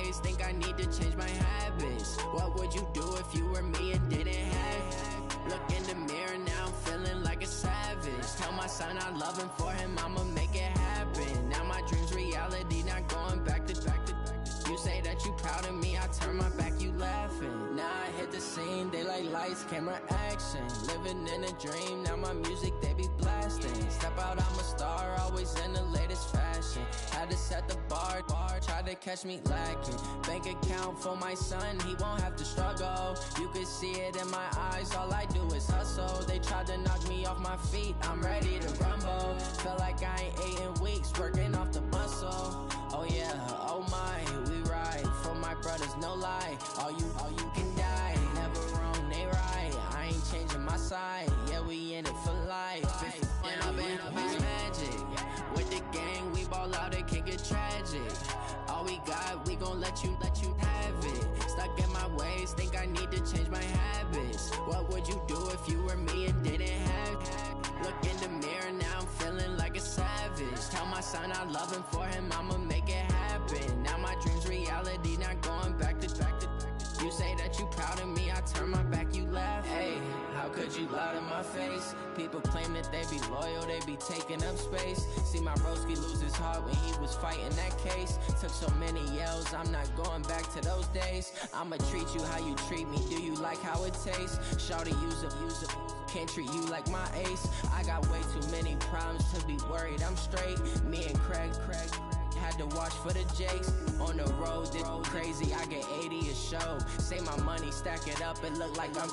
ways, think I need to change my habits. What would you do if you were me and didn't have? Look in the mirror now, I'm feeling like a savage. Tell my son I love him, for him I'ma make it happen. Now my dream's reality, not going back to. You say that you proud of me, I turn my back, you laughing. Now I hit the scene, they like lights, camera, action. Living in a dream, now my music they be blasting. Step out, I'm a star, always in the latest fashion. Had to set the bar, try to catch me lacking. Bank account for my son, he won't have to struggle. You can see it in my eyes, all I do is hustle. They tried to knock me off my feet, I'm ready to rumble. Felt like I ain't ate in weeks, working off the muscle. Oh yeah, oh my, we ride for my brothers, no lie. All you can die, never wrong, they right. I ain't changing my side, yeah, we in it for life. When I've been up, it's magic. With the gang, we ball out, it can get tragic. All we got, we gon' let you have it. Stuck in my ways, think I need to change my habits. What would you do if you were me and didn't have? Look in the mirror, now I'm feeling like a savage. Tell my son I love him, for him I'ma make it happen. Now my dream's reality, not going back to. You say that you proud of me, I turn my back, you laugh. Hey, how could you lie to my face? People claim that they be loyal, they be taking up space. See my broski lose his heart when he was fighting that case. Took so many yells, I'm not going back to those days. I'ma treat you how you treat me, do you like how it tastes? Shawty, use up, can't treat you like my ace. I got way too many problems to be worried, I'm straight. Me and Craig had to watch for the Jakes. On the road, it's crazy, I get 80 a show. Say my money, stack it up, it look like I'm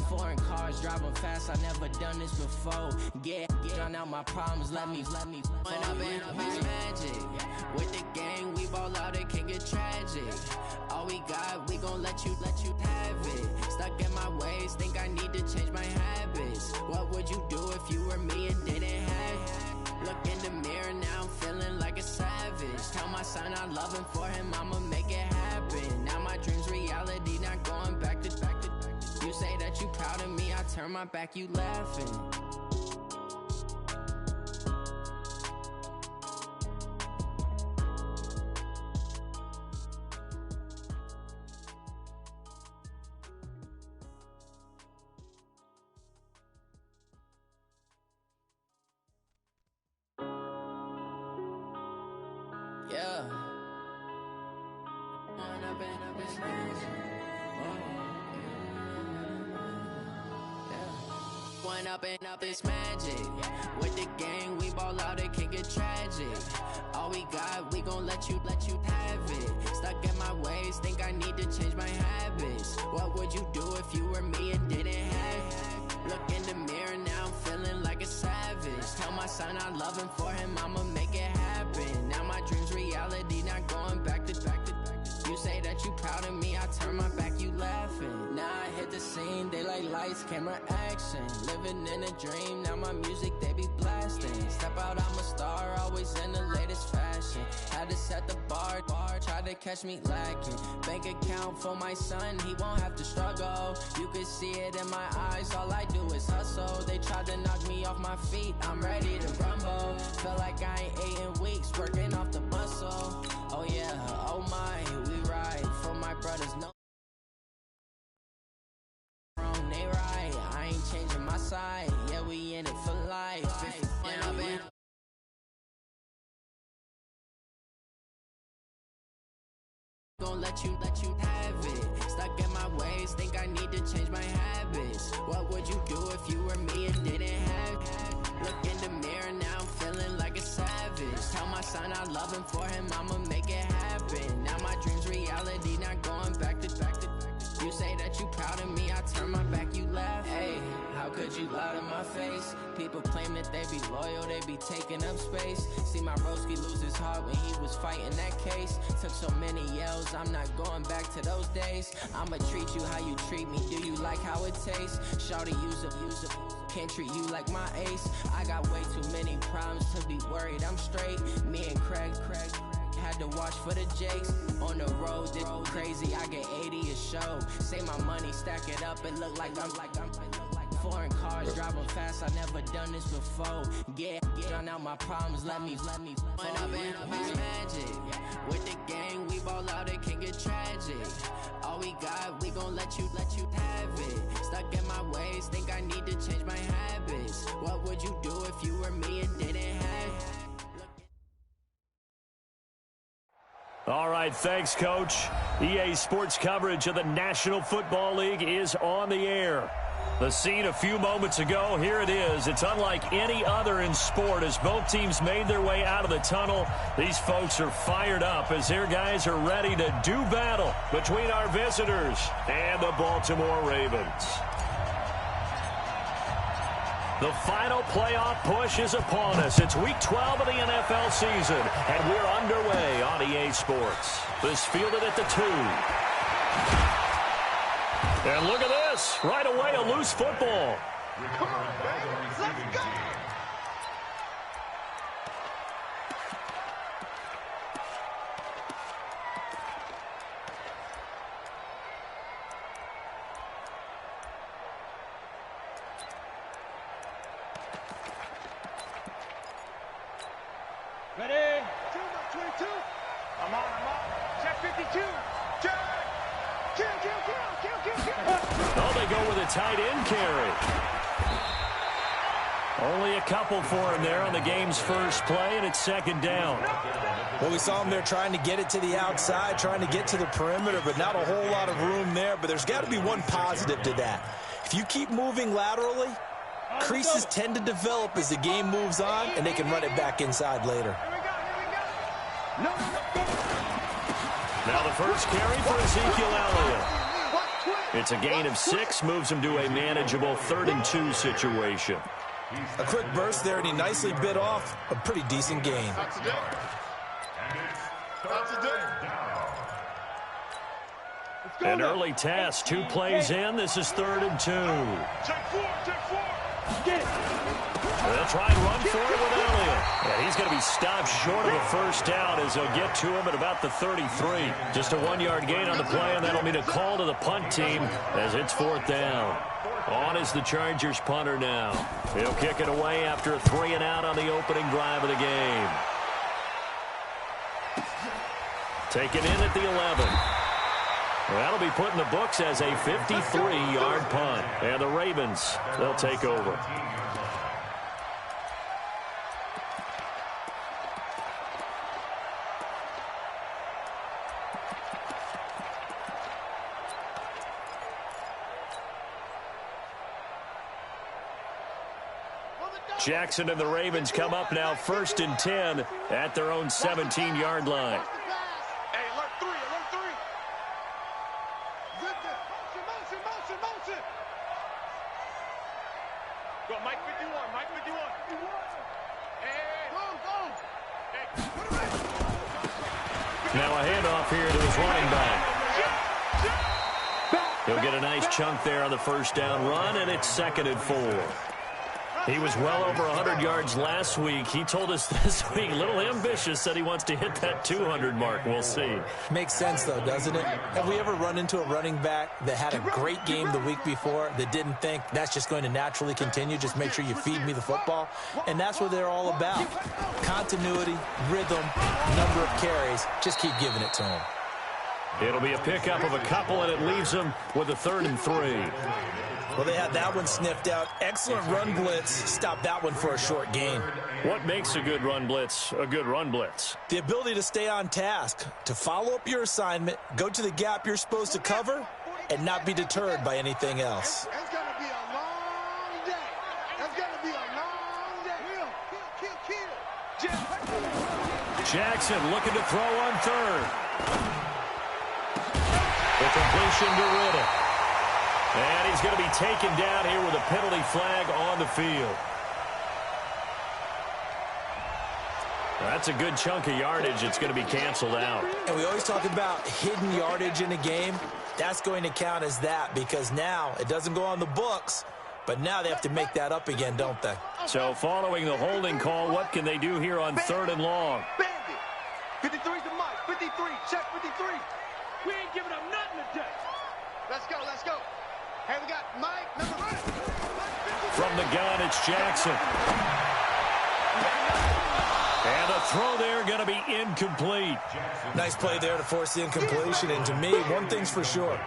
foreign cars, driving fast, I never done this before. Get drown out my problems, let me When I've been up, it's magic. With the gang, we ball out, it can get tragic. All we got, we gon' let you have it. Stuck in my ways, think I need to change my habits. What would you do if you were me and didn't have? Look in the mirror, now I'm feeling like a savage. Tell my son I love him, for him I'ma make it happen. Now my dream's reality, not going back to. You say that you proud of me, I turn my back, you laughing. Yeah. Wanna bend up his One up and up, it's magic. With the gang, we ball out, it can get tragic. All we got, we gon' let you have it. Stuck in my ways, think I need to change my habits. What would you do if you were me and didn't have? Look in the mirror, now I'm feeling like a savage. Tell my son I love him, for him I'ma make it happen. Now my dream's reality, not going back to. You say that you proud of me, I turn my back, you laughing. Now I hit the scene, they like lights, camera, action. Living in a dream, now my music they be blasting. Step out, I'm a star, always in the latest fashion. Had to set the bar, try to catch me lacking. Bank account for my son, he won't have to struggle. You can see it in my eyes, all I do is hustle. They tried to knock me off my feet, I'm ready to rumble. Felt like I ain't ate in weeks, working off the muscle. Oh yeah, oh my, we ride for my brothers, no wrong, they right. I ain't changing my side, yeah, we in it for life. When I've been gon' let you have it. Stuck in my ways, think I need to change my habits. What would you do if you were me and didn't have? Look in the mirror, now I'm feeling like a savage. Tell my son I love him, for him I'ma make it happen. Now my dream's reality, not going back to. You say that you proud of me, I turn my back, you laugh. Hey, how could you lie to my face? People claim that they be loyal, they be taking up space. See my broski lose his heart when he was fighting that case. Took so many yells, I'm not going back to those days. I'ma treat you how you treat me, do you like how it tastes? Shawty, use up, can't treat you like my ace. I got way too many problems to be worried, I'm straight. Me and Craig had to watch for the Jakes. On the road, it's crazy, I get 80 a show. Say my money, stack it up, it look like I'm foreign cars, driving fast, I never done this before. Get drown out my problems, let me When I've been up, it's magic. With the gang, we ball out, let you have it. Stuck in my ways, think I need to change my habits. What would you do if you were me and didn't have? All right, thanks, Coach. EA Sports coverage of the National Football League is on the air. The scene a few moments ago, here it is. It's unlike any other in sport as both teams made their way out of the tunnel. These folks are fired up as their guys are ready to do battle between our visitors and the Baltimore Ravens. The final playoff push is upon us. It's Week 12 of the NFL season, and we're underway on EA Sports. This fielded at the 2. And look at this. Right away, a loose football. Come on, baby. Let's go. Ready? 22. I'm on. Check 52. Check. Kill. Oh, they go with a tight end carry. Only a couple for him there on the game's first play, and it's second down. Well, we saw him there trying to get it to the outside, trying to get to the perimeter, but not a whole lot of room there. But there's got to be one positive to that. If you keep moving laterally, creases tend to develop as the game moves on, and they can run it back inside later. Now the first carry for Ezekiel Elliott. It's a gain of 6, moves him to a manageable 3rd and 2 situation. A quick burst there, and he nicely bit off a pretty decent gain. An early test, 2 plays in. This is 3rd and 2. Check 4. Get it. They'll try and run for it with Elliott. And he's going to be stopped short of a first down as they'll get to him at about the 33. Just a 1-yard gain on the play, and that'll mean a call to the punt team as it's 4th down. On is the Chargers punter now. He'll kick it away after a 3-and-out on the opening drive of the game. Taken in at the 11. That'll be put in the books as a 53-yard punt. And the Ravens, they'll take over. Jackson and the Ravens come up now 1st and 10 at their own 17-yard line. Hey, alert 3. Motion. Go, Mike 51. Hey. Now a handoff here to his running back. He'll get a nice chunk there on the first down run, and it's 2nd and 4. He was well over 100 yards last week. He told us this week, a little ambitious, said he wants to hit that 200 mark. We'll see. Makes sense, though, doesn't it? Have we ever run into a running back that had a great game the week before that didn't think that's just going to naturally continue? Just make sure you feed me the football. And that's what they're all about. Continuity, rhythm, number of carries. Just keep giving it to him. It'll be a pickup of a couple, and it leaves him with a 3rd and 3. Well, they had that one sniffed out. Excellent run blitz. Stopped that one for a short gain. What makes a good run blitz a good run blitz? The ability to stay on task, to follow up your assignment, go to the gap you're supposed to cover, and not be deterred by anything else. It's going to be a long day. It's going to be a long day. Kill. Jackson looking to throw on 3rd. The completion to Riddle. And he's going to be taken down here with a penalty flag on the field. That's a good chunk of yardage. It's going to be canceled out. And we always talk about hidden yardage in a game. That's going to count as that because now it doesn't go on the books, but now they have to make that up again, don't they? So following the holding call, what can they do here on 3rd and long? Bandit. 53's the Mike. 53. Check 53. We ain't giving up nothing today. Let's go. Hey, we got Mike, number 1. From the gun, it's Jackson. And a throw there going to be incomplete. Nice play there to force the incompletion. And to me, one thing's for sure.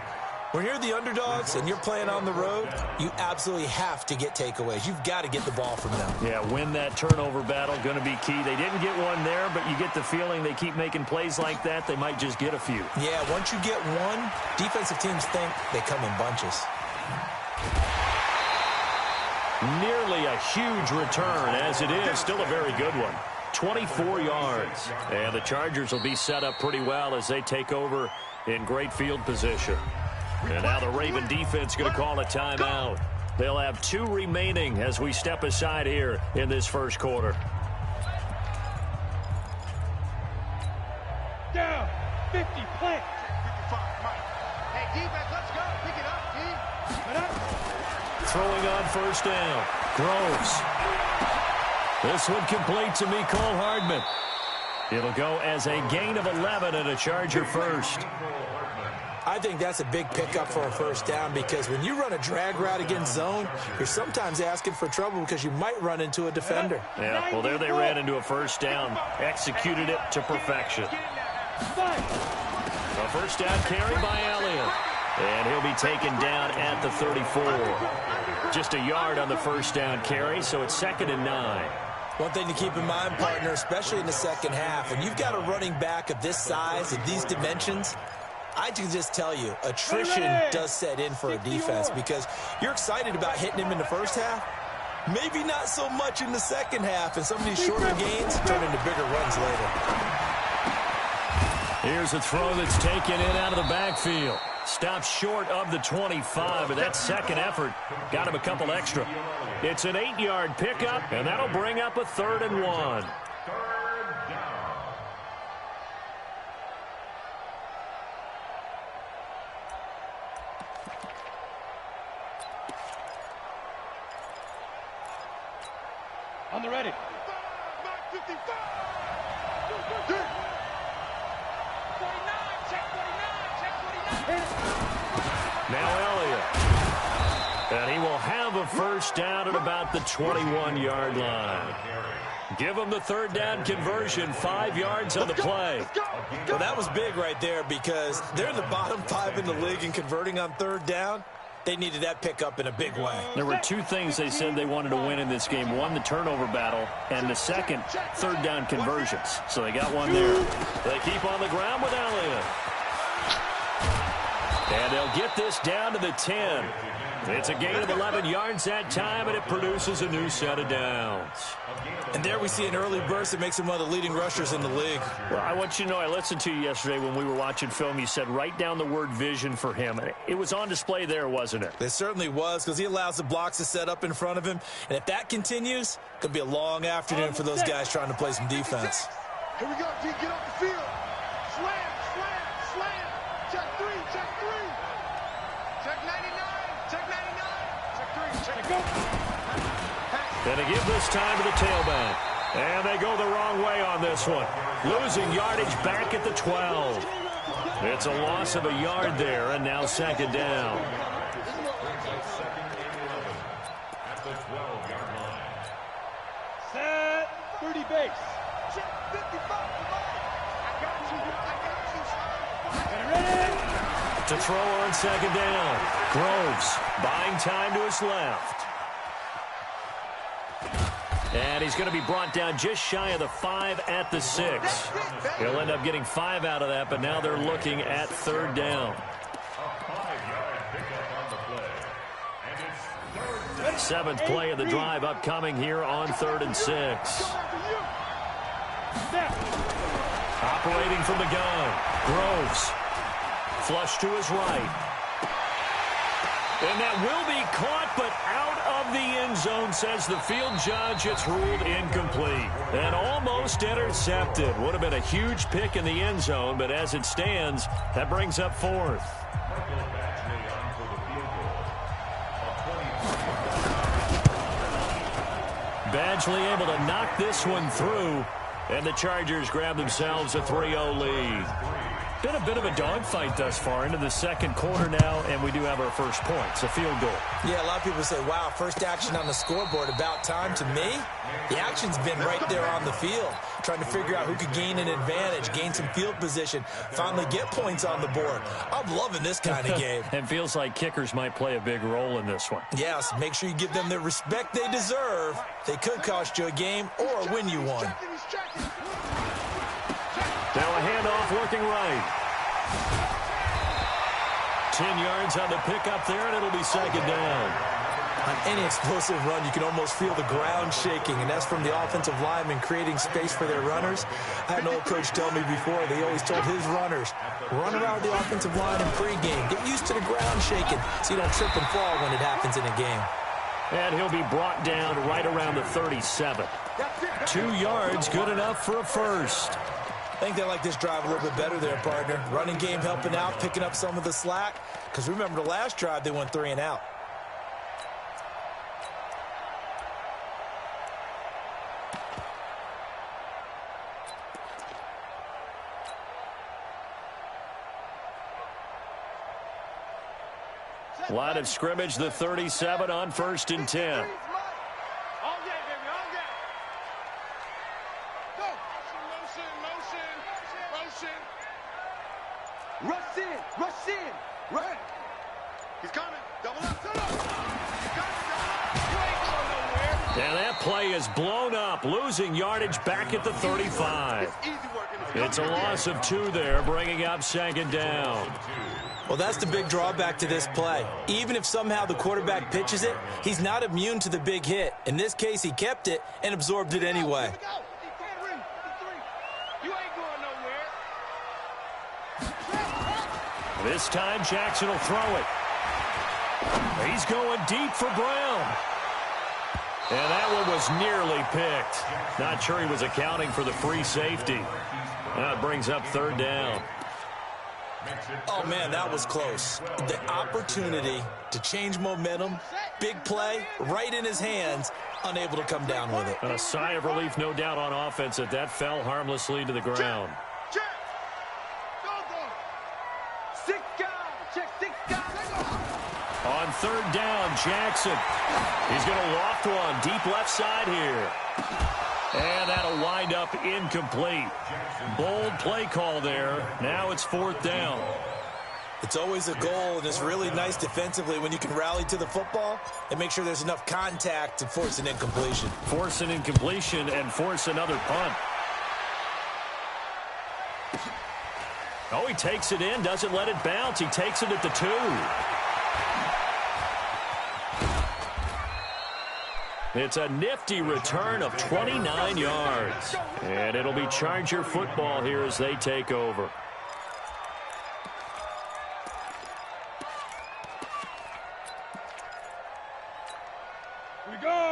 When you're the underdogs and you're playing on the road, you absolutely have to get takeaways. You've got to get the ball from them. Yeah, win that turnover battle, going to be key. They didn't get one there, but you get the feeling they keep making plays like that, they might just get a few. Yeah, once you get one, defensive teams think they come in bunches. Nearly a huge return, as it is. Still a very good one. 24 yards. And the Chargers will be set up pretty well as they take over in great field position. And now the Raven defense going to call a timeout. They'll have 2 remaining as we step aside here in this first quarter. Down. 50, plant. 55, Mike. Hey, defense, let's go. Pick it up, team. Throwing on first down. Groves. This one complete to Mecole Hardman. It'll go as a gain of 11 and a Charger first. I think that's a big pickup for a first down because when you run a drag route against zone, you're sometimes asking for trouble because you might run into a defender. Yeah, well, there they ran into a first down, executed it to perfection. A first down carry by Elliott, and he'll be taken down at the 34. Just a yard on the first down carry, so it's 2nd and 9. One thing to keep in mind, partner, especially in the second half, and you've got a running back of this size, of these dimensions, I can just tell you, attrition does set in for a defense because you're excited about hitting him in the first half. Maybe not so much in the second half, and some of these shorter gains turn into bigger runs later. Here's a throw that's taken in out of the backfield. Stopped short of the 25, but that second effort got him a couple extra. It's an 8-yard pickup, and that'll bring up a 3rd and 1. On the ready. 55. 49, check 49, check 49. Now Elliott. And he will have a first down at about the 21-yard line. Give him the 3rd down conversion, 5 yards on the play. Well, that was big right there because they're in the bottom 5 in the league in converting on 3rd down. They needed that pickup in a big way. There were 2 things they said they wanted to win in this game. One, the turnover battle, and the second, 3rd down conversions. So they got one there. They keep on the ground with Elliott. And they'll get this down to the 10. It's a gain of 11 yards that time, and it produces a new set of downs. And there we see an early burst that makes him one of the leading rushers in the league. Well, I want you to know, I listened to you yesterday when we were watching film. You said write down the word vision for him. It was on display there, wasn't it? It certainly was because he allows the blocks to set up in front of him. And if that continues, it could be a long afternoon for those guys trying to play some defense. Here we go, D. Get off the field. Slam, slam, slam. Check 3, check 3. Check 99, check 99. Check 3, check 3. Gonna give this time to the tailback. And they go the wrong way on this one. Losing yardage back at the 12. It's a loss of a yard there, and now 2nd down. Set 30 base. Check 55. I got you. Get ready. To throw on 2nd down. Groves buying time to his left. And he's going to be brought down just shy of the 5 at the 6. He'll end up getting 5 out of that, but now they're looking at 3rd down. 7th play of the drive upcoming here on 3rd and 6. Operating from the gun. Groves. Flush to his right. And that will be caught, but out of the end zone, says the field judge. It's ruled incomplete. And almost intercepted. Would have been a huge pick in the end zone, but as it stands, that brings up 4th. Badgley able to knock this one through, and the Chargers grab themselves a 3-0 lead. Been a bit of a dogfight thus far into the second quarter now, and we do have our first points, a field goal. Yeah, a lot of people say, wow, first action on the scoreboard, about time. To me, the action's been right there on the field, trying to figure out who could gain an advantage, gain some field position, finally get points on the board. I'm loving this kind of game. And feels like kickers might play a big role in this one. Yes, make sure you give them the respect they deserve. They could cost you a game or win you one. Now a handoff working right. 10 yards on the pickup there, and it'll be second down. On any explosive run, you can almost feel the ground shaking, and that's from the offensive linemen creating space for their runners. I had an old coach tell me before, they always told his runners, run around the offensive line in pregame. Get used to the ground shaking so you don't trip and fall when it happens in a game. And he'll be brought down right around the 37. 2 yards, good enough for a first. I think they like this drive a little bit better there, partner. Running game helping out, picking up some of the slack. Because remember, the last drive, they went 3 and out. Line of scrimmage, the 37 on 1st and 10. Rush in, rush in, right. He's coming, double up, double up. You ain't going nowhere. And that play is blown up, losing yardage back at the 35. It's a loss of 2 there, bringing up second down. Well, that's the big drawback to this play. Even if somehow the quarterback pitches it, he's not immune to the big hit. In this case, he kept it and absorbed it anyway. This time, Jackson will throw it. He's going deep for Brown. And that one was nearly picked. Not sure he was accounting for the free safety. Now it brings up 3rd down. Oh, man, that was close. The opportunity to change momentum, big play, right in his hands, unable to come down with it. And a sigh of relief, no doubt, on offense that fell harmlessly to the ground. On 3rd down, Jackson. He's going to loft one deep left side here. And that'll wind up incomplete. Bold play call there. Now it's 4th down. It's always a goal, and it's really nice defensively when you can rally to the football and make sure there's enough contact to force an incompletion. Force an incompletion and force another punt. Oh, he takes it in, doesn't let it bounce. He takes it at the 2. It's a nifty return of 29 yards. And it'll be Charger football here as they take over.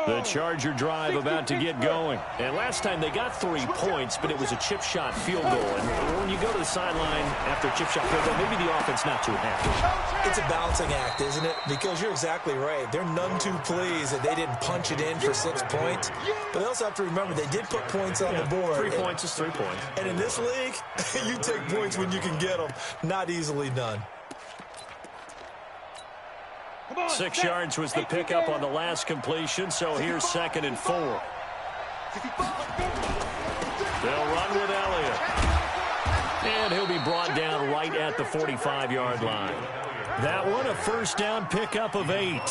The Charger drive about to get going. And last time they got 3 points, but it was a chip shot field goal. And when you go to the sideline after a chip shot field goal, maybe the offense not too happy. It's a balancing act, isn't it? Because you're exactly right. They're none too pleased that they didn't punch it in for 6 points. But they also have to remember they did put points on the board. 3 points is 3 points. And in this league, you take points when you can get them. Not easily done. 6 yards was the pickup on the last completion, so here's 2nd and 4. They'll run with Elliott. And he'll be brought down right at the 45-yard line. That one, a 1st down pickup of 8.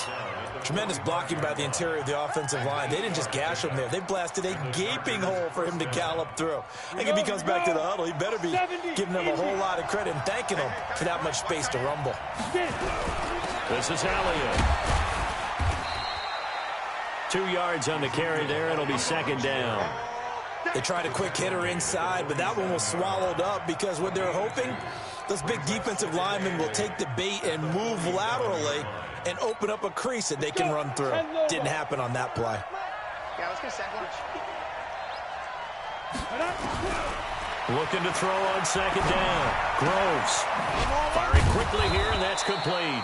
Tremendous blocking by the interior of the offensive line. They didn't just gash him there. They blasted a gaping hole for him to gallop through. I think if he comes back to the huddle, he better be giving them a whole lot of credit and thanking them for that much space to rumble. This is Elliott. 2 yards on the carry there. It'll be 2nd down. They tried a quick hitter inside, but that one was swallowed up because what they're hoping, those big defensive linemen will take the bait and move laterally and open up a crease that they can run through. Didn't happen on that play. Yeah, let's get a second. Looking to throw on 2nd down. Groves firing quickly here, and that's complete.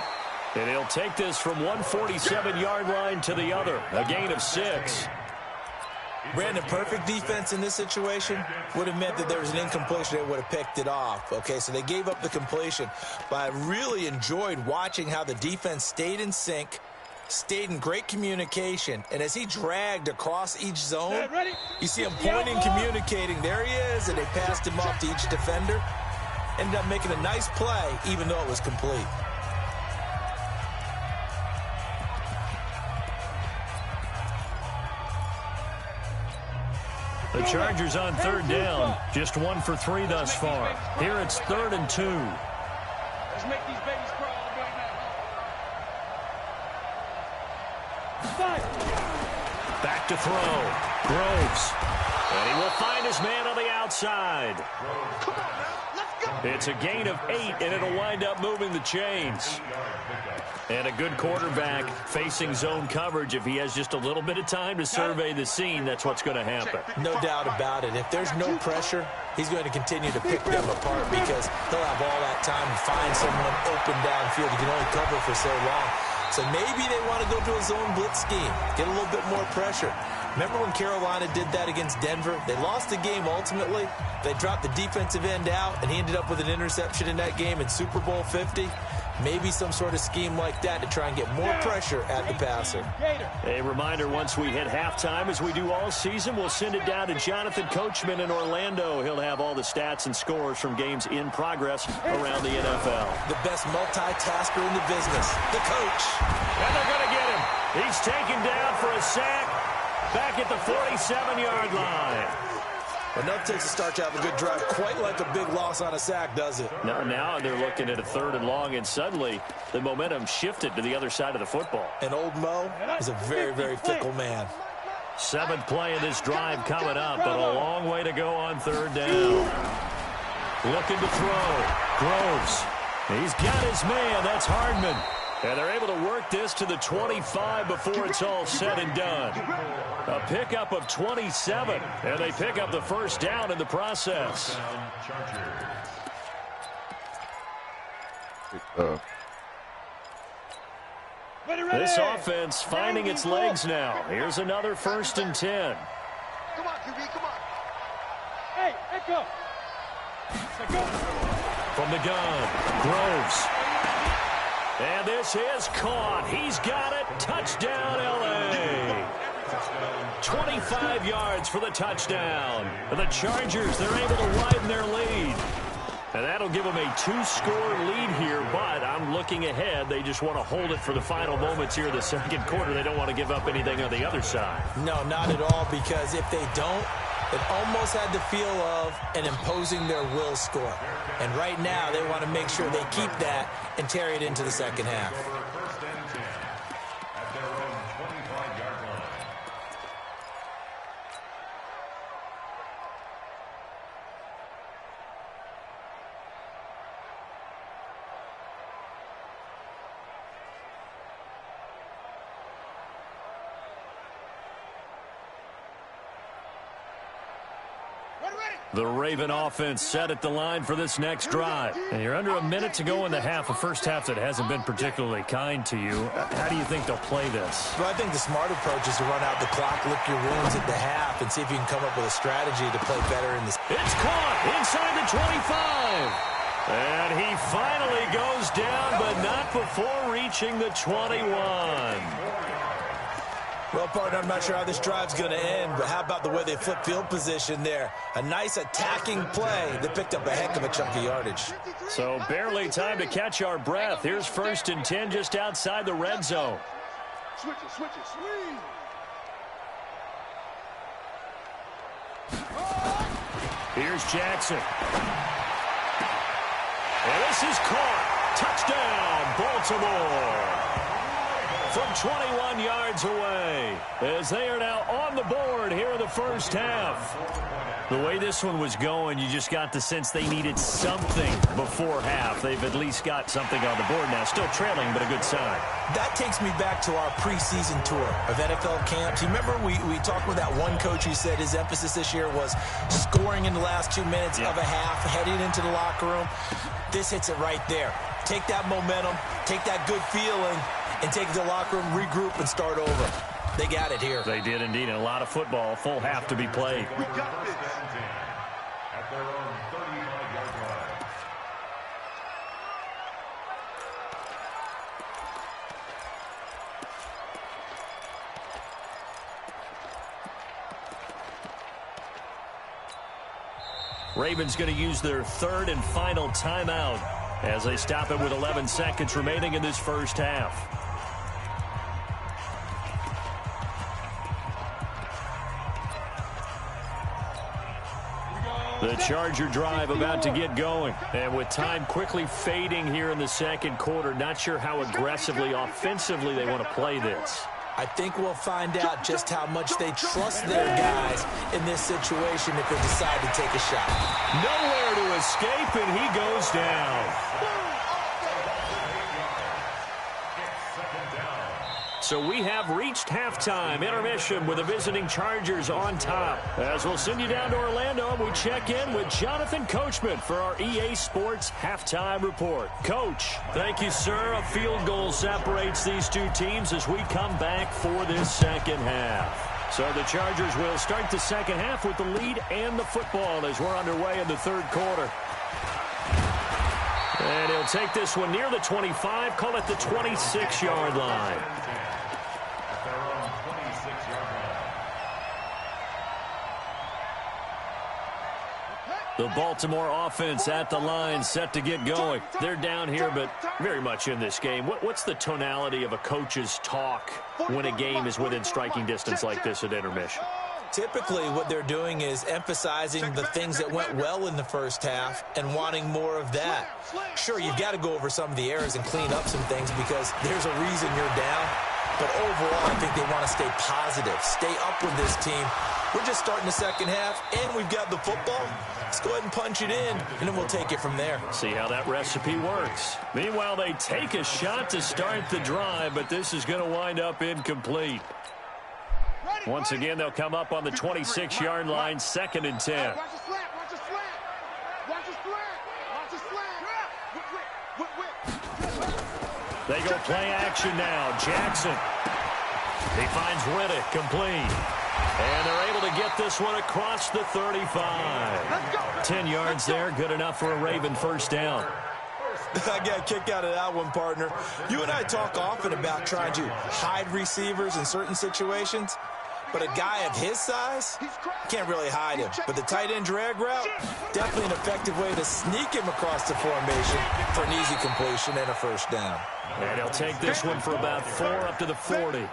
And he'll take this from 147-yard line to the other. A gain of 6. Brandon, perfect defense in this situation would have meant that there was an incompletion that would have picked it off. Okay, so they gave up the completion. But I really enjoyed watching how the defense stayed in sync, stayed in great communication, and as he dragged across each zone, you see him pointing, communicating. There he is, and they passed him off to each defender. Ended up making a nice play, even though it was complete. The Chargers on third down, just 1 for 3 thus far. Here it's 3rd and 2. Let's make these babies crawl right now. Back to throw. Groves. And he will find his man on the outside. Come on now, let's go. It's a gain of 8, and it'll wind up moving the chains. And a good quarterback facing zone coverage. If he has just a little bit of time to survey the scene, that's what's going to happen. No doubt about it. If there's no pressure, he's going to continue to pick them apart because he'll have all that time to find someone open downfield. He can only cover for so long. So maybe they want to go to a zone blitz scheme, get a little bit more pressure. Remember when Carolina did that against Denver? They lost the game ultimately. They dropped the defensive end out, and he ended up with an interception in that game in Super Bowl 50. Maybe some sort of scheme like that to try and get more pressure at the passer. A reminder, once we hit halftime, as we do all season, we'll send it down to Jonathan Coachman in Orlando. He'll have all the stats and scores from games in progress around the NFL. The best multitasker in the business, the coach. And they're going to get him. He's taken down for a sack back at the 47-yard line. Enough takes to start to have a good drive. Quite like a big loss on a sack, does it? Now they're looking at a 3rd and long, and suddenly the momentum shifted to the other side of the football. And old Mo is a very, very fickle man. 7th play of this drive coming up, but a long way to go on 3rd down. Looking to throw. Groves. He's got his man. That's Hardman. And they're able to work this to the 25 before it's all said and done. A pickup of 27, and they pick up the first down in the process. This offense finding its legs now. Here's another 1st and 10. Come on, QB, come on. Hey, Echo. From the gun, Groves. And this is caught. He's got it. Touchdown, L.A. 25 yards for the touchdown. And the Chargers, they're able to widen their lead. And that'll give them a 2-score lead here, but I'm looking ahead. They just want to hold it for the final moments here in the 2nd quarter. They don't want to give up anything on the other side. No, not at all, because if they don't, it almost had the feel of an imposing their will score. And right now, they want to make sure they keep that and carry it into the 2nd half. The Raven offense set at the line for this next drive. And you're under a minute to go in the half, a first half that hasn't been particularly kind to you. How do you think they'll play this? Well, I think the smart approach is to run out the clock, lick your wounds at the half, and see if you can come up with a strategy to play better in this. It's caught inside the 25. And he finally goes down, but not before reaching the 21. Well, partner, I'm not sure how this drive's going to end, but how about the way they flip field position there? A nice attacking play that picked up a heck of a chunk of yardage. So barely time to catch our breath. Here's 1st and 10 just outside the red zone. Switch it, swing. Here's Jackson. And this is caught. Touchdown, Baltimore. From 21 yards away, as they are now on the board here in the first half. The way this one was going, you just got the sense they needed something before half. They've at least got something on the board now. Still trailing, but a good sign. That takes me back to our preseason tour of NFL camps. You remember we talked with that one coach who said his emphasis this year was scoring in the last 2 minutes of a half, heading into the locker room. This hits it right there. Take that momentum, take that good feeling, and take it to the locker room, regroup, and start over. They got it here. They did indeed, and a lot of football. Full half to be played. We got this. At their own 35-yard line. Ravens going to use their third and final timeout as they stop it with 11 seconds remaining in this first half. The Charger drive about to get going. And with time quickly fading here in the second quarter, not sure how aggressively, offensively they want to play this. I think we'll find out just how much they trust their guys in this situation if they decide to take a shot. Nowhere to escape, and he goes down. So we have reached halftime intermission with the visiting Chargers on top. As we'll send you down to Orlando, we check in with Jonathan Coachman for our EA Sports Halftime Report. Coach, thank you, sir. A field goal separates these two teams as we come back for this second half. So the Chargers will start the second half with the lead and the football as we're underway in the third quarter. And he'll take this one near the 25, call it the 26-yard line. The Baltimore offense at the line, set to get going. They're down here, but very much in this game. What's the tonality of a coach's talk when a game is within striking distance like this at intermission? Typically, what they're doing is emphasizing the things that went well in the first half and wanting more of that. Sure, you've got to go over some of the errors and clean up some things because there's a reason you're down. But overall, I think they want to stay positive, stay up with this team. We're just starting the second half, and we've got the football. Let's go ahead and punch it in, and then we'll take it from there. See how that recipe works. Meanwhile, they take a shot to start the drive, but this is going to wind up incomplete. Once again, they'll come up on the 26-yard line, 2nd and 10. Watch the slant, watch the slant. Watch the slant, watch the slant. They go play action now. Jackson. He finds Riddick complete. And they're able to get this one across the 35. 10 yards there, good enough for a Raven first down. I got a kick out of that one, partner. You and I talk often about trying to hide receivers in certain situations. But a guy of his size, can't really hide him. But the tight end drag route, definitely an effective way to sneak him across the formation for an easy completion and a first down. And he'll take this one for about 4 up to the 40.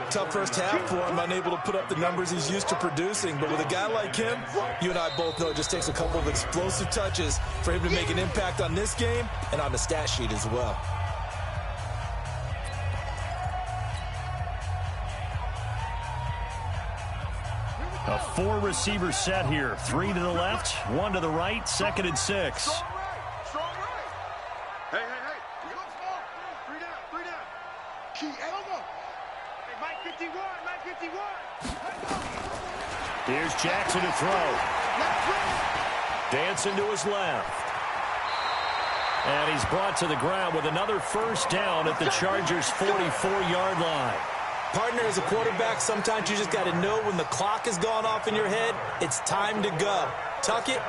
Tough first half for him, unable to put up the numbers he's used to producing. But with a guy like him, you and I both know it just takes a couple of explosive touches for him to make an impact on this game and on the stat sheet as well. A 4-receiver set here. 3 to the left, 1 to the right, 2nd and 6. Strong right. Hey. We go small. 3 down. Key elbow. Hey, Mike 51. Here's Jackson to throw. Dancing to his left. And he's brought to the ground with another first down at the Chargers' 44-yard line. Partner, as a quarterback, sometimes you just got to know when the clock has gone off in your head, it's time to go. Tuck it.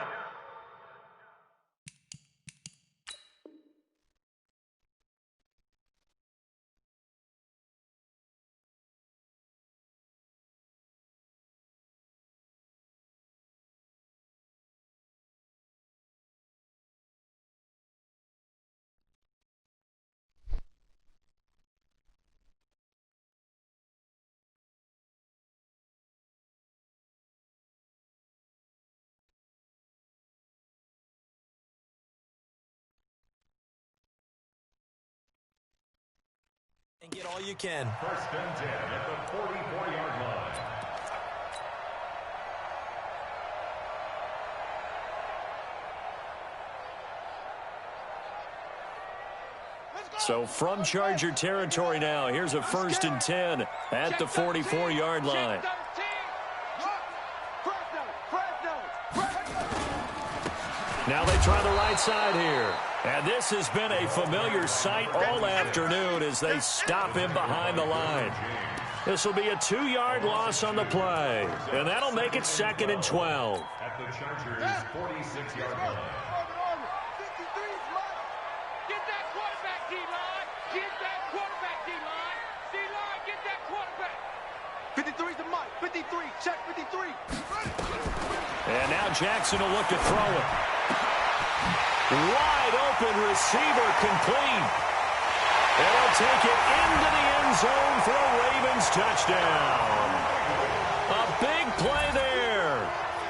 And get all you can. 1st and 10 at the 44-yard line. So from Charger territory now, here's a 1st and 10 at the 44-yard line. Now they try the right side here. And this has been a familiar sight all afternoon as they stop him behind the line. This will be a 2-yard loss on the play, and that'll make it 2nd and 12. At the Chargers' 46-yard line. Get that quarterback, D-line. Get that quarterback, D-line. D-line, get that quarterback. 53's the Mike. 53. Check 53. And now Jackson will look to throw it. Wide open receiver complete. And he'll take it into the end zone for a Ravens touchdown. A big play there.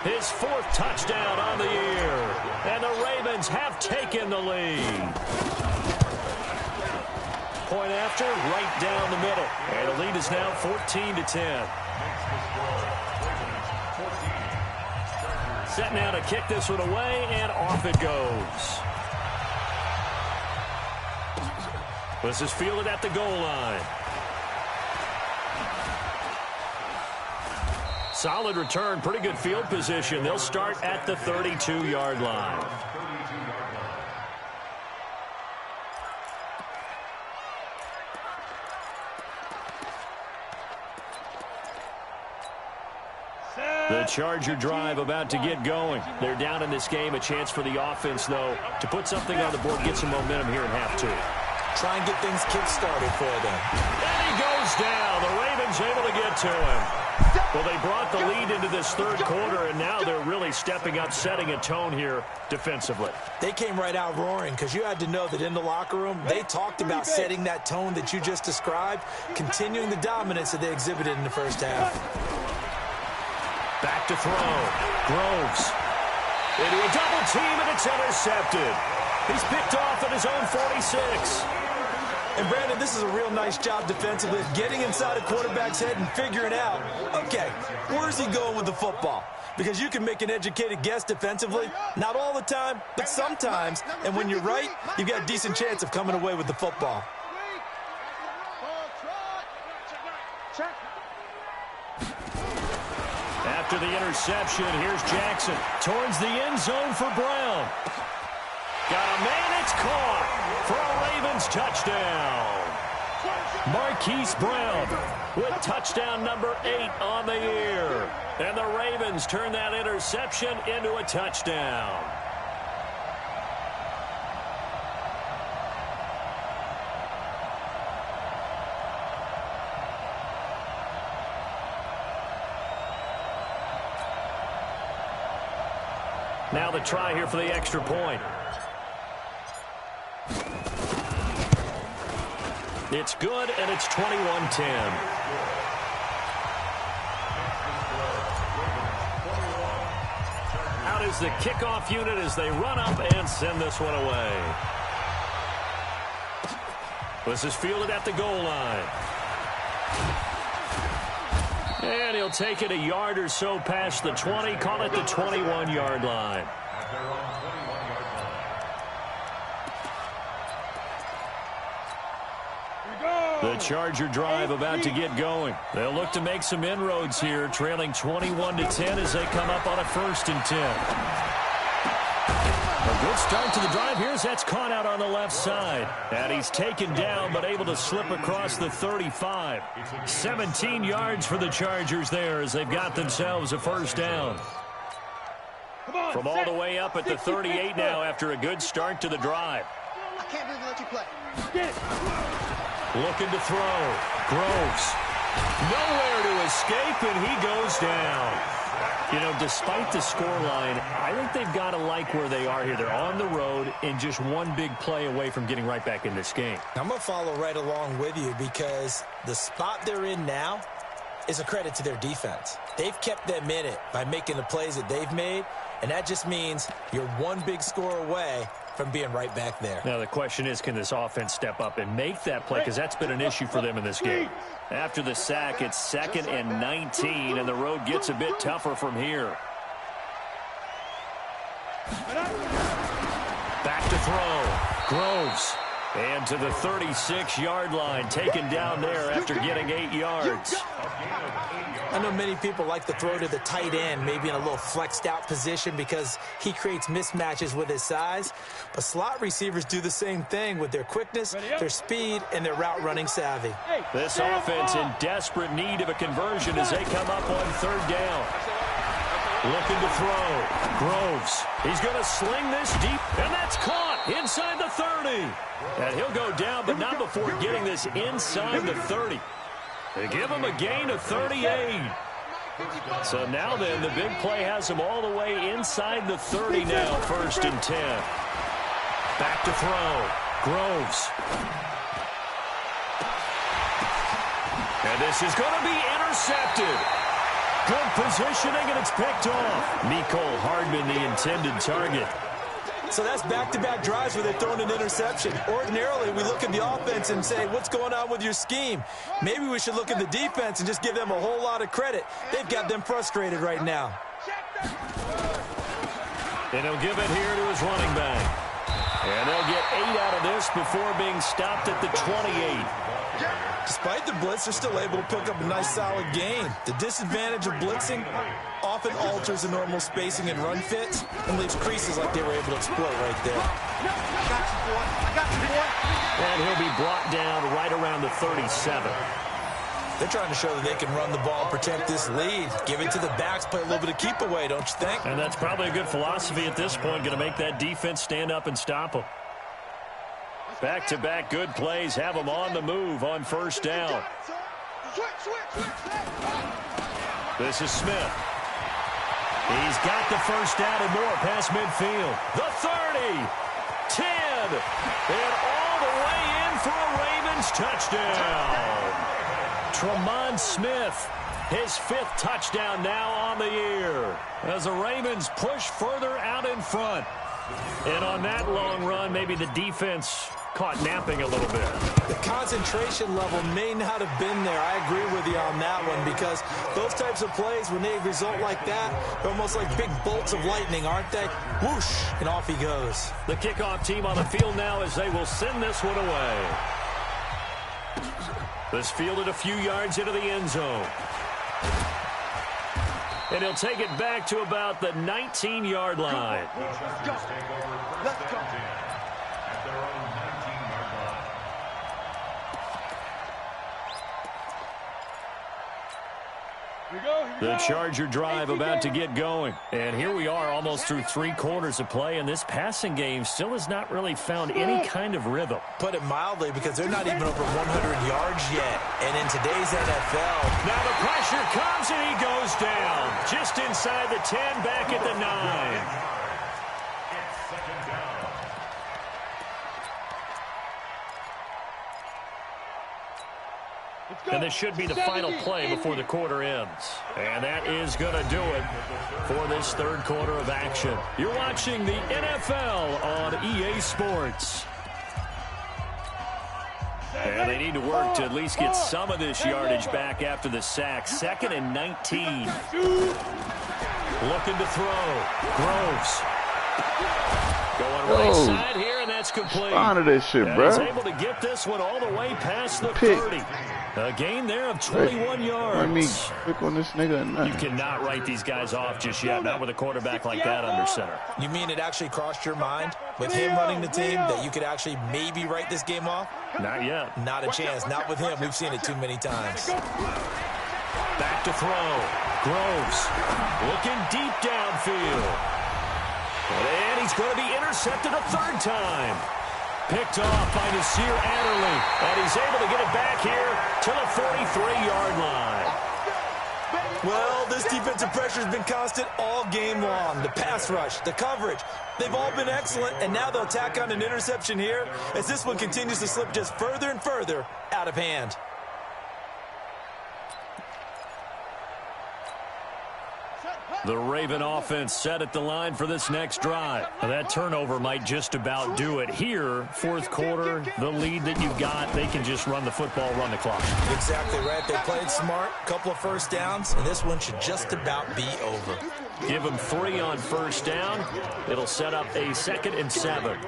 His 4th touchdown on the year. And the Ravens have taken the lead. Point after, right down the middle. And the lead is now 14-10. Set now to kick this one away, and off it goes. This is fielded at the goal line. Solid return, pretty good field position. They'll start at the 32-yard line. The Charger drive about to get going. They're down in this game. A chance for the offense, though, to put something on the board, get some momentum here in half 2. Try and get things kick-started for them. And he goes down. The Ravens able to get to him. Well, they brought the lead into this 3rd quarter, and now they're really stepping up, setting a tone here defensively. They came right out roaring because you had to know that in the locker room, they talked about setting that tone that you just described, continuing the dominance that they exhibited in the first half. Back to throw. Groves. Into a double team, and it's intercepted. He's picked off at his own 46. And, Brandon, this is a real nice job defensively of getting inside a quarterback's head and figuring out, okay, where's he going with the football? Because you can make an educated guess defensively, not all the time, but sometimes. And when you're right, you've got a decent chance of coming away with the football. After the interception, here's Jackson towards the end zone for Brown. Got a man, it's caught for a Ravens touchdown. Marquise Brown with touchdown number 8 on the year. And the Ravens turn that interception into a touchdown. Now the try here for the extra point. It's good, and it's 21-10. Out is the kickoff unit as they run up and send this one away. This is fielded at the goal line. And he'll take it a yard or so past the 20, call it the 21-yard line. The Charger drive about to get going. They'll look to make some inroads here, trailing 21-10 as they come up on a 1st and 10. A good start to the drive. Here's that's caught out on the left side. And he's taken down but able to slip across the 35. 17 yards for the Chargers there as they've got themselves a 1st down. From all the way up at the 38 now after a good start to the drive. I can't believe they let you play. Get it. Looking to throw. Groves. Nowhere to escape, and he goes down. You know, despite the scoreline, I think they've got to like where they are here. They're on the road and just one big play away from getting right back in this game. I'm going to follow right along with you because the spot they're in now is a credit to their defense. They've kept them in it by making the plays that they've made, and that just means you're one big score away from being right back there. Now the question is, can this offense step up and make that play? Because that's been an issue for them in this game. After the sack, it's 2nd and 19, and the road gets a bit tougher from here. Back to throw. Groves. And to the 36-yard line, taken down there after getting 8 yards. I know many people like to throw to the tight end, maybe in a little flexed out position because he creates mismatches with his size. But slot receivers do the same thing with their quickness, their speed, and their route running savvy. This offense in desperate need of a conversion as they come up on 3rd down. Looking to throw. Groves. He's going to sling this deep, and that's caught inside the 30. And he'll go down, but not before getting this inside the 30. They give him a gain of 38. So now then, the big play has him all the way inside the 30 now, 1st and 10. Back to throw. Groves. And this is going to be intercepted. Good positioning, and it's picked off. Mecole Hardman, the intended target. So that's back-to-back drives where they're throwing an interception. Ordinarily, we look at the offense and say, what's going on with your scheme? Maybe we should look at the defense and just give them a whole lot of credit. They've got them frustrated right now. And he'll give it here to his running back. And they'll get 8 out of this before being stopped at the 28. Despite the blitz, they're still able to pick up a nice, solid gain. The disadvantage of blitzing often alters the normal spacing and run fits and leaves creases like they were able to exploit right there. I got you, boy. And he'll be brought down right around the 37. They're trying to show that they can run the ball and protect this lead. Give it to the backs, play a little bit of keep away, don't you think? And that's probably a good philosophy at this point, going to make that defense stand up and stop them. Back-to-back good plays have them on the move on 1st down. This is Smith. He's got the 1st down and more past midfield. The 30, 10, and all the way in for a Ravens touchdown. Tremont Smith, his 5th touchdown now on the year as the Ravens push further out in front. And on that long run, maybe the defense caught napping a little bit. The concentration level may not have been there. I agree with you on that one because those types of plays, when they result like that, they're almost like big bolts of lightning, aren't they? Whoosh, and off he goes. The kickoff team on the field now as they will send this one away. This fielded a few yards into the end zone. And he'll take it back to about the 19-yard line. Let's go. Let's go. The Charger drive about to get going. And here we are almost through 3 quarters of play, and this passing game still has not really found any kind of rhythm. Put it mildly, because they're not even over 100 yards yet. And in today's NFL... Now the pressure comes, and he goes down. Just inside the 10, back at the 9. And this should be the final play before the quarter ends. And that is going to do it for this 3rd quarter of action. You're watching the NFL on EA Sports. And they need to work to at least get some of this yardage back after the sack. 2nd and 19. Looking to throw. Groves. Going right side here, and that's complete. Out of this shit, bro. He's able to get this one all the way past the 30. A gain there of 21 yards. Let me click on this nigga and You cannot write these guys off just yet, not with a quarterback like that under center. You mean it actually crossed your mind with him running the team that you could actually maybe write this game off? Not yet. Not a chance. Not with him. We've seen it too many times. Back to throw. Groves looking deep downfield. And he's going to be intercepted a 3rd time. Picked off by Nasir Adderley. And he's able to get it back here to the 43-yard line. Well, this defensive pressure has been constant all game long. The pass rush, the coverage, they've all been excellent. And now they'll tack on an interception here as this one continues to slip just further and further out of hand. The Raven offense set at the line for this next drive. Now, that turnover might just about do it here. 4th quarter, the lead that you've got, they can just run the football, run the clock. Exactly right. They played smart, couple of 1st downs, and this one should just about be over. Give them 3 on 1st down. It'll set up a 2nd and 7.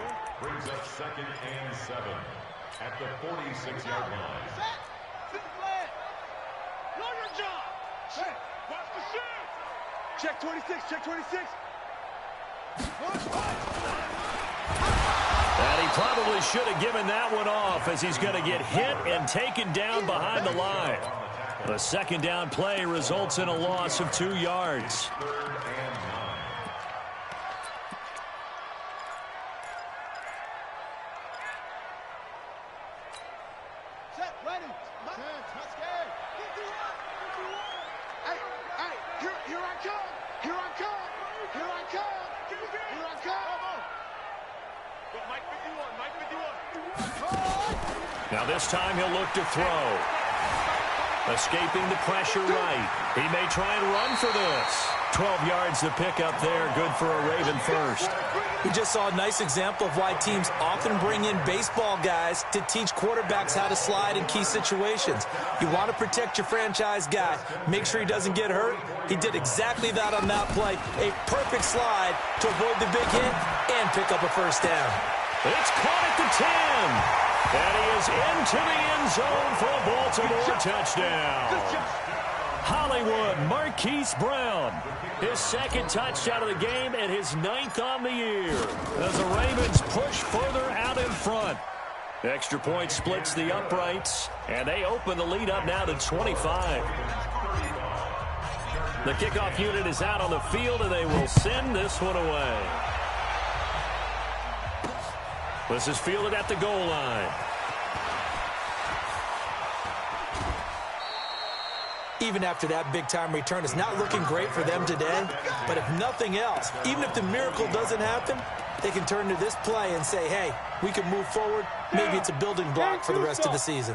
brings up 2nd and 7 at the 46-yard line. Set. Sit flat. Know your job. Check. Watch the shit. Check 26. Check 26. And he probably should have given that one off as he's going to get hit and taken down behind the line. The second down play results in a loss of 2 yards. Set. Ready. Hey, here I come. Here I come. Here I come. Here I come. Mike 51. Mike 51. Now this time he'll look to throw. Escaping the pressure right. He may try and run for this. 12 yards to pick up there. Good for a Raven first. We just saw a nice example of why teams often bring in baseball guys to teach quarterbacks how to slide in key situations. You want to protect your franchise guy. Make sure he doesn't get hurt. He did exactly that on that play. A perfect slide to avoid the big hit and pick up a first down. It's caught at the 10. And he is into the end zone for a Baltimore touchdown. Hollywood Marquise Brown, his second touchdown of the game and his 9th on the year as the Ravens push further out in front. Extra point splits the uprights, and they open the lead up now to 25. The kickoff unit is out on the field, and they will send this one away. This is fielded at the goal line. Even after that big-time return, it's not looking great for them today. But if nothing else, even if the miracle doesn't happen, they can turn to this play and say, hey, we can move forward. Maybe it's a building block for the rest of the season.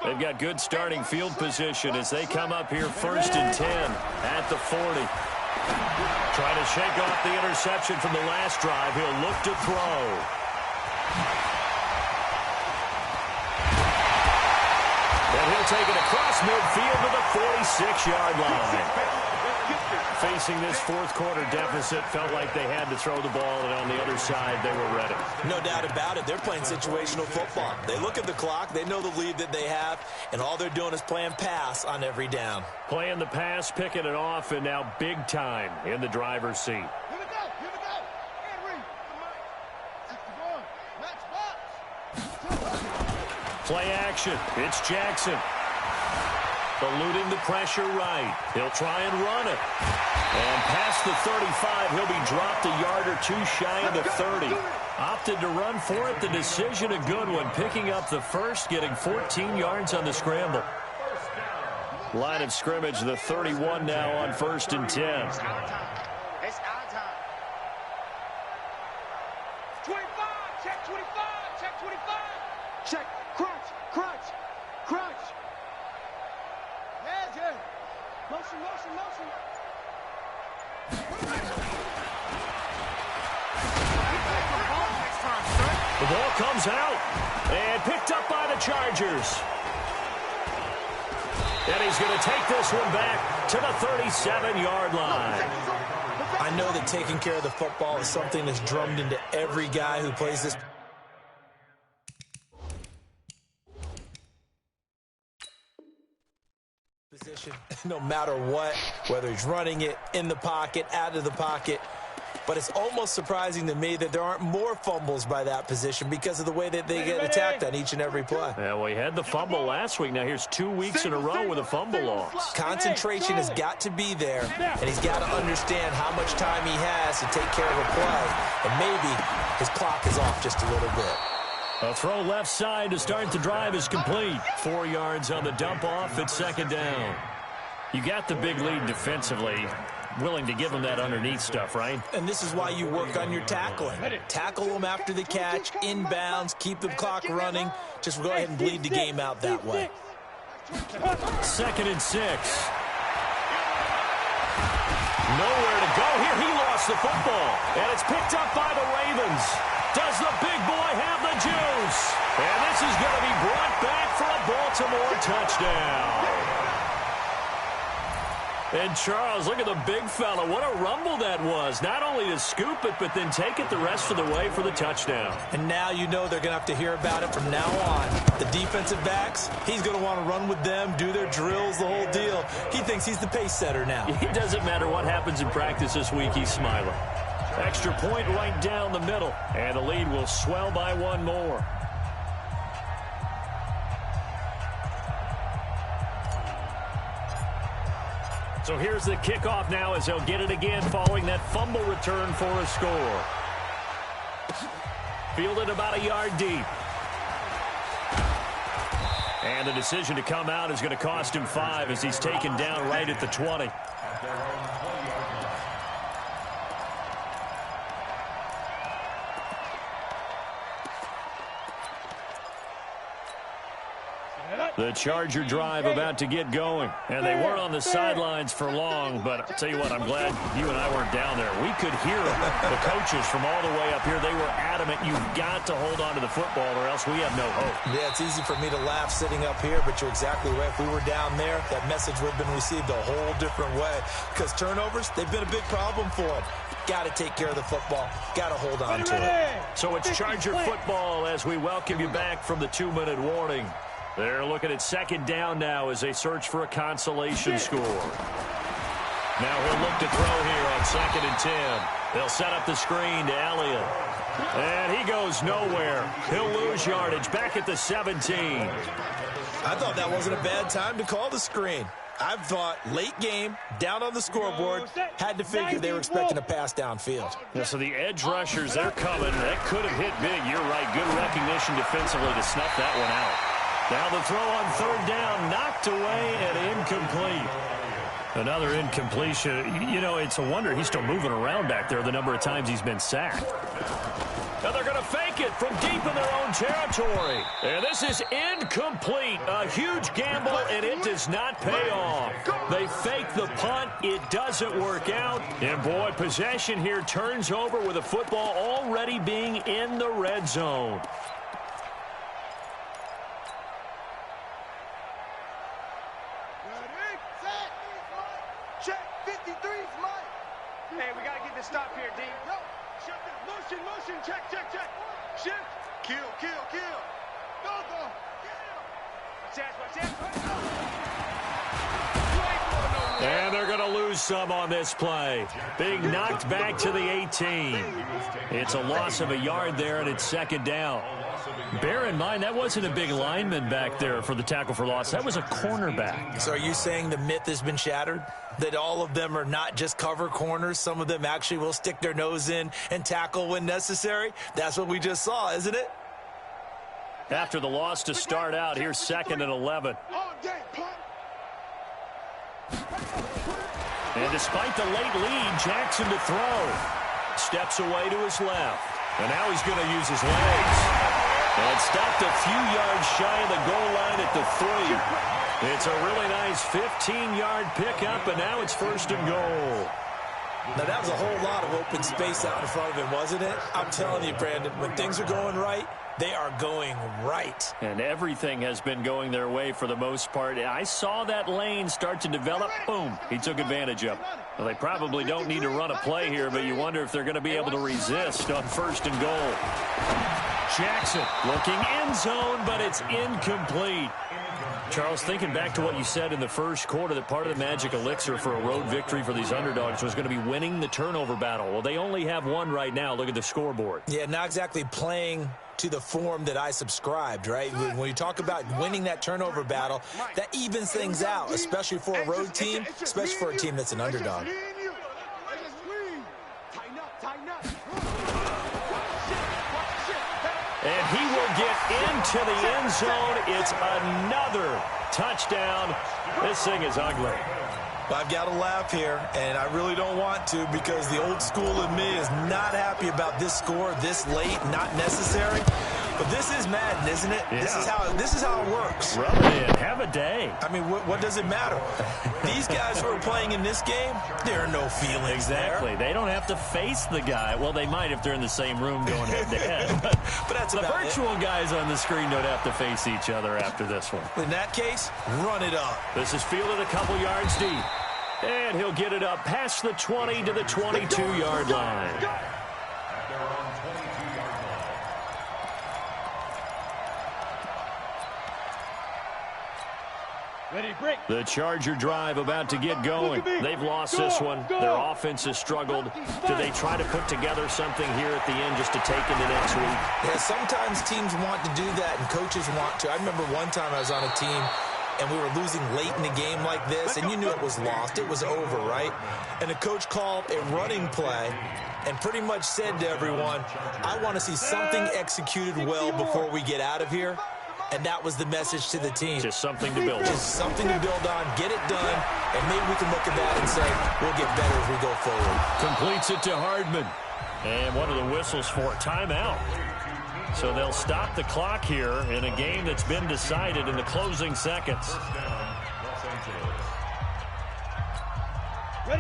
They've got good starting field position as they come up here 1st and 10 at the 40. Trying to shake off the interception from the last drive. He'll look to throw. And he'll take it across midfield to the 46-yard line. Facing this fourth quarter deficit, felt like they had to throw the ball, and on the other side, they were ready. No doubt about it. They're playing situational football. They look at the clock, they know the lead that they have, and all they're doing is playing pass on every down. Playing the pass, picking it off, and now big time in the driver's seat. Here we go. Here we go. Henry. That's the ball. Match box. Play action. It's Jackson. Eluding the pressure right. He'll try and run it. And past the 35, he'll be dropped a yard or two shy of the 30. Opted to run for it. The decision a good one. Picking up the first, getting 14 yards on the scramble. Line of scrimmage, the 31 now on 1st and 10. It's our time. 25. Check 25. Check 25. Check. Crunch. Crunch. Crunch. Yeah. Motion. The ball comes out and picked up by the Chargers. And he's going to take this one back to the 37-yard line. I know that taking care of the football is something that's drummed into every guy who plays this position, no matter what, whether he's running it, in the pocket, out of the pocket. But it's almost surprising to me that there aren't more fumbles by that position because of the way that they get attacked on each and every play. Yeah, well, he had the fumble last week. Now here's 2 weeks in a row with a fumble loss. Concentration has got to be there, and he's got to understand how much time he has to take care of a play, and maybe his clock is off just a little bit. A throw left side to start the drive is complete. 4 yards on the dump off at 2nd down. You got the big lead defensively. Willing to give them that underneath stuff, right? And this is why you work on your tackling. Tackle them after the catch, inbounds, keep the clock running. Just go ahead and bleed the game out that way. 2nd and 6. Nowhere to go here. He lost the football. And it's picked up by the Ravens. Does the big boy have the juice? And this is going to be brought back for a Baltimore touchdown. And Charles, look at the big fella. What a rumble that was. Not only to scoop it, but then take it the rest of the way for the touchdown. And now you know they're going to have to hear about it from now on. The defensive backs, he's going to want to run with them, do their drills, the whole deal. He thinks he's the pace setter now. It doesn't matter what happens in practice this week, he's smiling. Extra point right down the middle. And the lead will swell by one more. So here's the kickoff now as they'll get it again following that fumble return for a score. Fielded about a yard deep. And the decision to come out is going to cost him 5 as he's taken down right at the 20. The Charger drive about to get going. And they weren't on the sidelines for long, but I'll tell you what, I'm glad you and I weren't down there. We could hear the coaches from all the way up here. They were adamant, you've got to hold on to the football or else we have no hope. Yeah, it's easy for me to laugh sitting up here, but you're exactly right. If we were down there, that message would have been received a whole different way. Because turnovers, they've been a big problem for them. Got to take care of the football. Got to hold on to it. So it's Charger football as we welcome you back from the 2-minute warning. They're looking at second down now as they search for a consolation score. Now he'll look to throw here on 2nd and 10. They'll set up the screen to Elliott. And he goes nowhere. He'll lose yardage back at the 17. I thought that wasn't a bad time to call the screen. I thought late game, down on the scoreboard, had to figure they were expecting a pass downfield. Yeah, so the edge rushers, they're coming. That could have hit big. You're right. Good recognition defensively to snuff that one out. Now the throw on 3rd down, knocked away and incomplete. Another incompletion. You know, it's a wonder he's still moving around back there the number of times he's been sacked. Now they're going to fake it from deep in their own territory. And this is incomplete. A huge gamble, and it does not pay off. They fake the punt. It doesn't work out. And, boy, possession here turns over with the football already being in the red zone. Hey, we got to get this stop here, D. No, shut down. Motion, check. Shift. Kill. Go. Watch that. And they're going to lose some on this play. Being knocked back to the 18. It's a loss of a yard there, and it's 2nd down. Bear in mind, that wasn't a big lineman back there for the tackle for loss. That was a cornerback. So are you saying the myth has been shattered? That all of them are not just cover corners? Some of them actually will stick their nose in and tackle when necessary? That's what we just saw, isn't it? After the loss to start out, here's 2nd and 11. And despite the late lead, Jackson to throw. Steps away to his left. And now he's going to use his legs. And stopped a few yards shy of the goal line at the 3. It's a really nice 15-yard pickup, and now it's 1st and goal. Now, that was a whole lot of open space out in front of him, wasn't it? I'm telling you, Brandon, when things are going right, they are going right. And everything has been going their way for the most part. I saw that lane start to develop. Boom. He took advantage of it. Well, they probably don't need to run a play here, but you wonder if they're going to be able to resist on 1st and goal. Jackson looking end zone, but it's incomplete. Charles, thinking back to what you said in the first quarter, that part of the magic elixir for a road victory for these underdogs was going to be winning the turnover battle. Well, they only have one right now. Look at the scoreboard. Yeah, not exactly playing to the form that I subscribed, right? When you talk about winning that turnover battle, that evens things out, especially for a road team, especially for a team that's an underdog. And he will get into the end zone. It's another touchdown. This thing is ugly. I've got to laugh here, and I really don't want to because the old school in me is not happy about this score this late, not necessary. But this is Madden, isn't it? Yeah. This is how it works. Rub it in. Have a day. I mean, what does it matter? These guys who are playing in this game, there are no feelings exactly. there. They don't have to face the guy. Well, they might if they're in the same room going head-to-head. But that's the about virtual guys on the screen don't have to face each other after this one. In that case, run it up. This is fielded a couple yards deep. And he'll get it up past the 20 to the 22-yard line. At their own 22-yard line. Ready, break. The Charger drive about to get going. They've lost this one. Their offense has struggled. Do they try to put together something here at the end just to take into next week? Yeah, sometimes teams want to do that and coaches want to. I remember one time I was on a team and we were losing late in a game like this, and you knew it was lost. It was over, right? And the coach called a running play and pretty much said to everyone, I want to see something executed well before we get out of here. And that was the message to the team. Just something to build on. Just something to build on, get it done, and maybe we can look at that and say, we'll get better as we go forward. Completes it to Hardman. And one of the whistles for a timeout. So they'll stop the clock here in a game that's been decided in the closing seconds.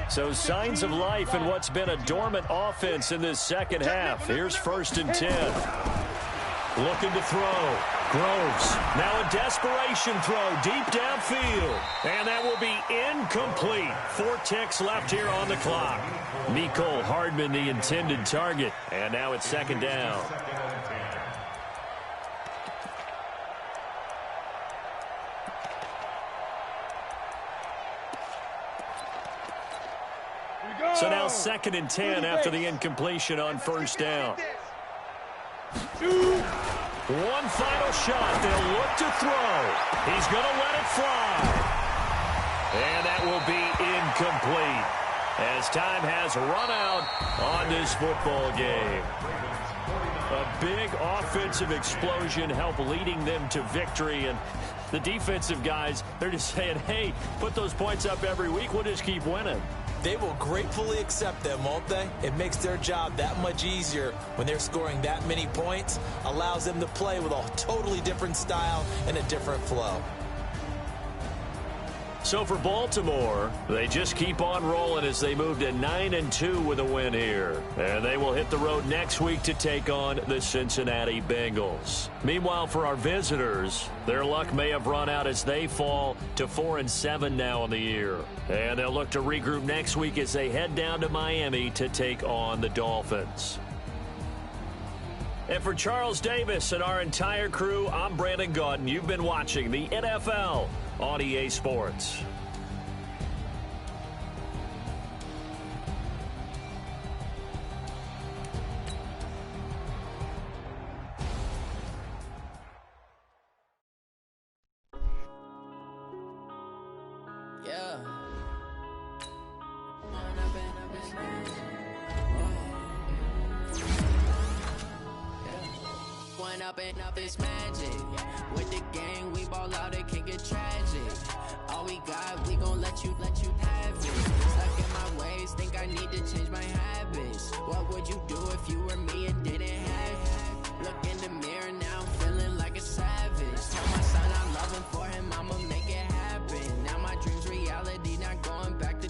So signs of life in what's been a dormant offense in this second half. Here's 1st and 10. Looking to throw. Groves. Now a desperation throw deep downfield. And that will be incomplete. 4 ticks left here on the clock. Mecole Hardman, the intended target. And now it's 2nd down. So now 2nd and 10 after the incompletion on 1st down. One final shot. They'll look to throw. He's going to let it fly. And that will be incomplete as time has run out on this football game. A big offensive explosion helped leading them to victory. And the defensive guys, they're just saying, hey, put those points up every week. We'll just keep winning. They will gratefully accept them, won't they? It makes their job that much easier when they're scoring that many points. Allows them to play with a totally different style and a different flow. So for Baltimore, they just keep on rolling as they move to 9-2 with a win here. And they will hit the road next week to take on the Cincinnati Bengals. Meanwhile, for our visitors, their luck may have run out as they fall to 4-7 now in the year. And they'll look to regroup next week as they head down to Miami to take on the Dolphins. And for Charles Davis and our entire crew, I'm Brandon Gaudin. You've been watching the NFL on EA Sports. Yeah. Went up and up is magic. With the gang, we ball out, it can get tragic. All we got, we gon' let you have it. Stuck in my ways, think I need to change my habits. What would you do if you were me and didn't have it? Look in the mirror now, I'm feeling like a savage. Tell my son I love him, for him I'ma make it happen. Now my dream's reality, not going back to.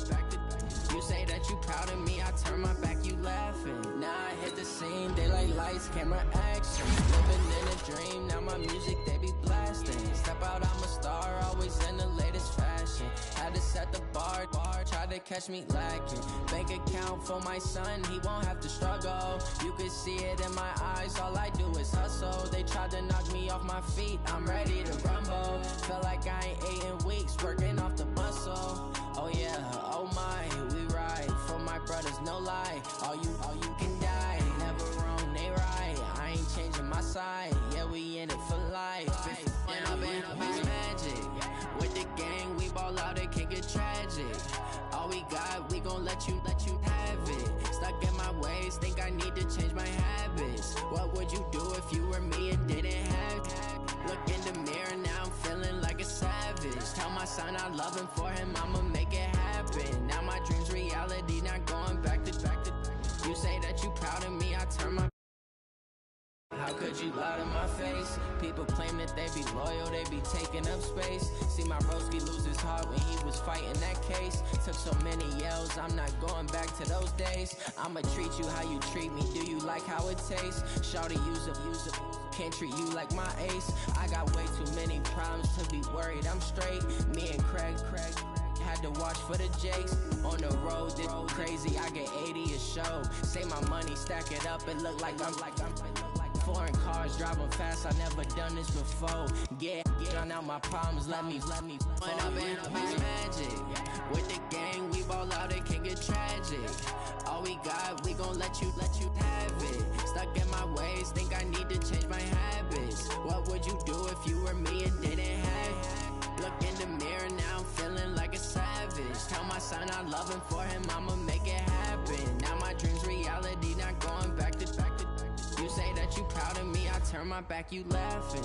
You say that you proud of me, I turn my back, you laughing. Now I hit the scene, daylight lights, camera action. Living in a dream, now my music they be blasting. Step out, I'm a star, always in the latest fashion. Had to set the bar, try to catch me lacking. Bank account for my son, he won't have to struggle. You can see it in my eyes, all I do is hustle. They tried to knock me off my feet, I'm ready to rumble. Feel like I ain't ate in weeks, working off the muscle. Oh yeah, oh my, we ride for my brothers, no lie. All you can die, never wrong, they right. I ain't changing my side, yeah, we in it for life. When up and up is magic. With the gang, we ball out, it can get tragic. All we got, we gon' let you have it. Stuck in my ways, think I need to change my habits. What would you do if you were me and didn't have it? Look in the mirror, now I'm feeling like a savage. Tell my son I love him, for him I'ma make it happen. Now my dream's reality, not going back to. You say that you proud of me, I turn my. How could you lie to my face? People claim that they be loyal, they be taking up space. See my broski lose his heart when he was fighting that case. Took so many yells, I'm not going back to those days. I'ma treat you how you treat me, do you like how it tastes? Shawty, use up, can't treat you like my ace. I got way too many problems to be worried, I'm straight. Me and Craig had to watch for the jakes. On the road, this crazy, I get 80 a show. Say my money, stack it up, it look like I'm foreign cars, driving fast, I never done this before. Drown out my problems, let me When up in a magic. With the gang, we ball out, it can get tragic. All we got, we gon' let you have it. Stuck in my ways, think I need to change my habits. What would you do if you were me and didn't have it? Look in the mirror now, I'm feeling like a savage. Tell my son I love him, for him I'ma make it happen. Now my dream's reality, not going back to. You say that you proud of me, I turn my back, you laughing.